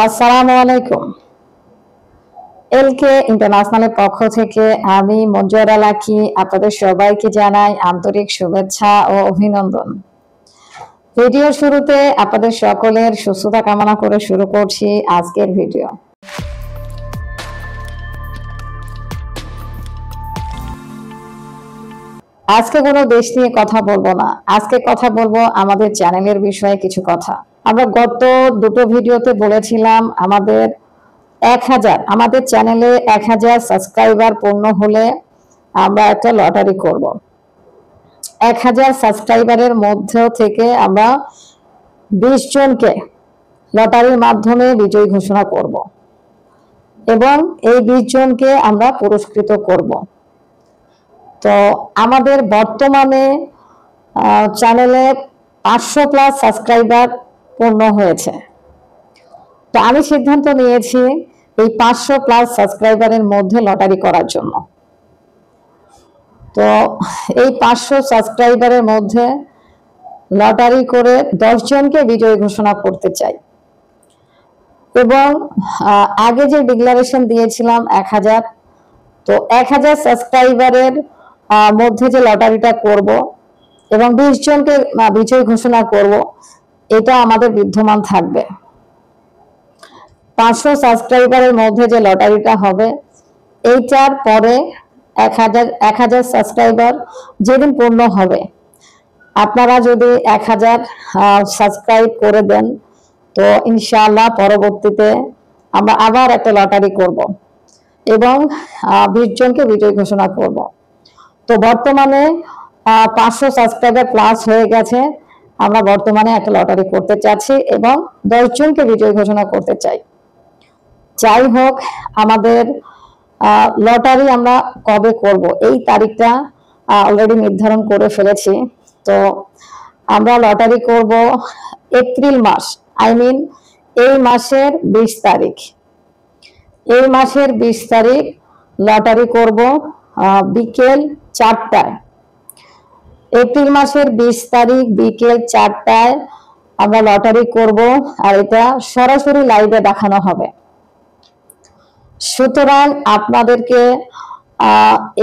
আসসালামু আলাইকুম। এলকে ইন্টারন্যাশনালের পক্ষ থেকে আমি মঞ্জুরা লাকি আপনাদের সবাইকে জানাই আন্তরিক শুভেচ্ছা ও অভিনন্দন। ভিডিও শুরুতে আপনাদের সকলের সুস্থতা কামনা করে শুরু করছি আজকের ভিডিও। আজকে কোনো দেশ নিয়ে কথা বলবো না, আজকে কথা বলবো আমাদের চ্যানেলের বিষয়ে কিছু কথা। আমরা গত দুটো ভিডিওতে বলেছিলাম আমাদের চ্যানেলে 1000 সাবস্ক্রাইবার পূর্ণ হলে আমরা একটা লটারি করব। 1000 সাবস্ক্রাইবারের মধ্যে থেকে আমরা 20 জনকে লটারির মাধ্যমে বিজয়ী ঘোষণা করব এবং এই 20 জনকে আমরা পুরস্কৃত করব। তো আমাদের বর্তমানে চ্যানেলে 500+ সাবস্ক্রাইবার পূর্ণ হয়েছে। তো আমি সিদ্ধান্ত নিয়েছি এই 500+ সাবস্ক্রাইবারের মধ্যে লটারি করার জন্য। তো এই 500 সাবস্ক্রাইবারের মধ্যে লটারি করে 10 জনকে বিজয়ী ঘোষণা করতে চাই এবং আগে যে ডিক্লারেশন দিয়েছিলাম 1000, তো 1000 সাবস্ক্রাইবারের মধ্যে যে লটারিটা করব এবং 20 জনকে বিজয়ী ঘোষণা করব, এটা আমাদের বিদ্যমান থাকবে। 500 সাবস্ক্রাইবারের মধ্যে যে লটারিটা হবে এইটার পরে 1000 সাবস্ক্রাইবার যেদিন পূর্ণ হবে, আপনারা যদি 1000 সাবস্ক্রাইব করে দেন তো ইনশাআল্লাহ পরবর্তীতে আমরা আবার একটা লটারি করব এবং 20 জনকে বিজয়ী ঘোষণা করব। তো বর্তমানে 500 সাবস্ক্রাইবার প্লাস হয়ে গেছে। আমরা বর্তমানে একটা লটারি করতে চাচ্ছি এবং 10 জনকে বিজয়ী ঘোষণা করতে চাই। যাই হোক, আমাদের লটারি আমরা কবে করব এই তারিখটা অলরেডি নির্ধারণ করে ফেলেছি। তো আমরা লটারি করব এপ্রিল মাস, এই মাসের 20 তারিখ। এই মাসের 20 তারিখ লটারি করব বিকেল 4টায়। এপ্রিল মাসের 20 তারিখ বিকেল 4টায় আমরা লটারি করব আর এটা সরাসরি লাইভে দেখানো হবে। সুতরাং আপনাদেরকে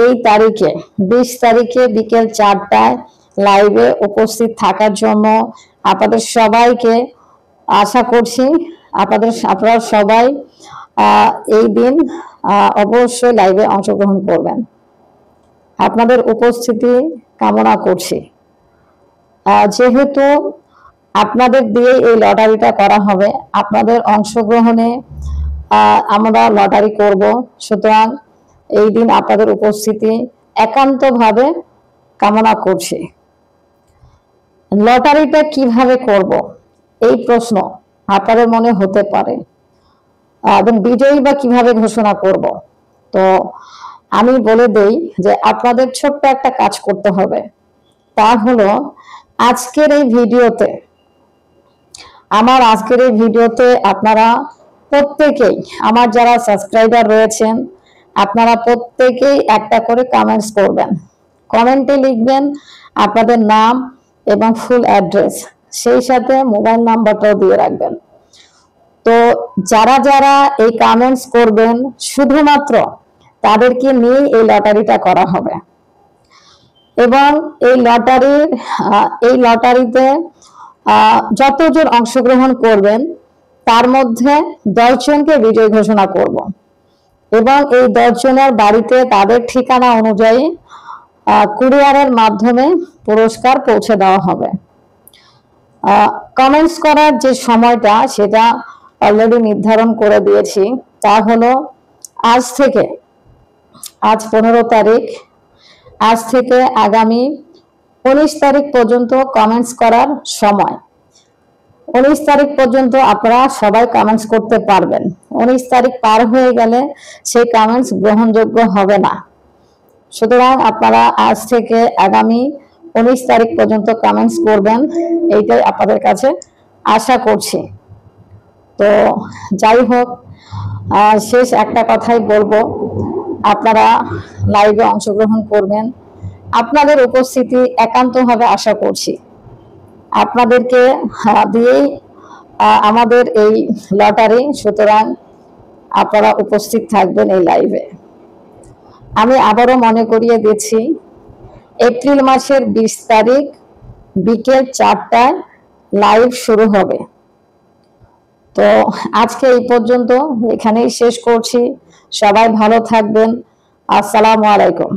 এই তারিখে 20 তারিখে বিকেল 4টায় লাইভে উপস্থিত থাকার জন্য আপনাদের সবাইকে আশা করছি। আপনারা সবাই এই দিন অবশ্যই লাইভে অংশগ্রহণ করবেন। আপনাদের উপস্থিতি কামনা করছি। যেহেতু আপনাদের দিয়ে এই লটারিটা করা হবে, আপনাদের অংশগ্রহণে আমরা লটারি করব, সুতরাং এই দিন আপনাদের উপস্থিতি একান্তভাবে কামনা করছি। লটারিটা কিভাবে করব এই প্রশ্ন আপনাদের মনে হতে পারে এবং বিজয়ী বা কিভাবে ঘোষণা করব। তো আমি বলে দেই যে আপনাদের ছোট্ট একটা কাজ করতে হবে। তা হলো আজকের এই ভিডিওতে আপনারা প্রত্যেকেই, আমার যারা সাবস্ক্রাইবার রয়েছেন আপনারা প্রত্যেকেই একটা করে কমেন্টস করবেন। কমেন্টে লিখবেন আপনাদের নাম এবং ফুল অ্যাড্রেস, সেই সাথে মোবাইল নাম্বারটাও দিয়ে রাখবেন। তো যারা যারা এই কমেন্টস করবেন শুধুমাত্র তাদেরকে নিয়ে এই লটারিটা করা হবে এবং এই লটারিতে যতজন অংশগ্রহণ করবেন তার মধ্যে 10 জনকে বিজয়ী ঘোষণা করব এবং এই 10 জনের বাড়িতে তাদের ঠিকানা অনুযায়ী কুরিয়ারের মাধ্যমে পুরস্কার পৌঁছে দেওয়া হবে। কমেন্টস করার যে সময়টা সেটা অলরেডি নির্ধারণ করে দিয়েছি। তা হলো আজ 15 তারিখ, আজ থেকে আগামী 19 তারিখ পর্যন্ত কমেন্টস করার সময়। 19 তারিখ পর্যন্ত আপনারা সবাই কমেন্টস করতে পারবেন। 19 তারিখ পার হয়ে গেলে সেই কমেন্টস গ্রহণযোগ্য হবে না। সুতরাং আপনারা আজ থেকে আগামী 19 তারিখ পর্যন্ত কমেন্টস করবেন, এইটাই আপনাদের কাছে আশা করছি। তো যাই হোক, শেষ একটা কথাই বলবো, আপনারা লাইভে অংশগ্রহণ করবেন। আপনাদের উপস্থিতি একান্তভাবে আশা করছি। আপনাদেরকে দিয়েই আমাদের এই লটারি, সুতরাং আপনারা উপস্থিত থাকবেন এই লাইভে। আমি আবারও মনে করিয়ে দিচ্ছি, এপ্রিল মাসের 20 তারিখ বিকেল 4টায় লাইভ শুরু হবে। তো আজকে এই পর্যন্ত, এখানেই শেষ করছি। সবাই ভালো থাকবেন। আসসালামু আলাইকুম।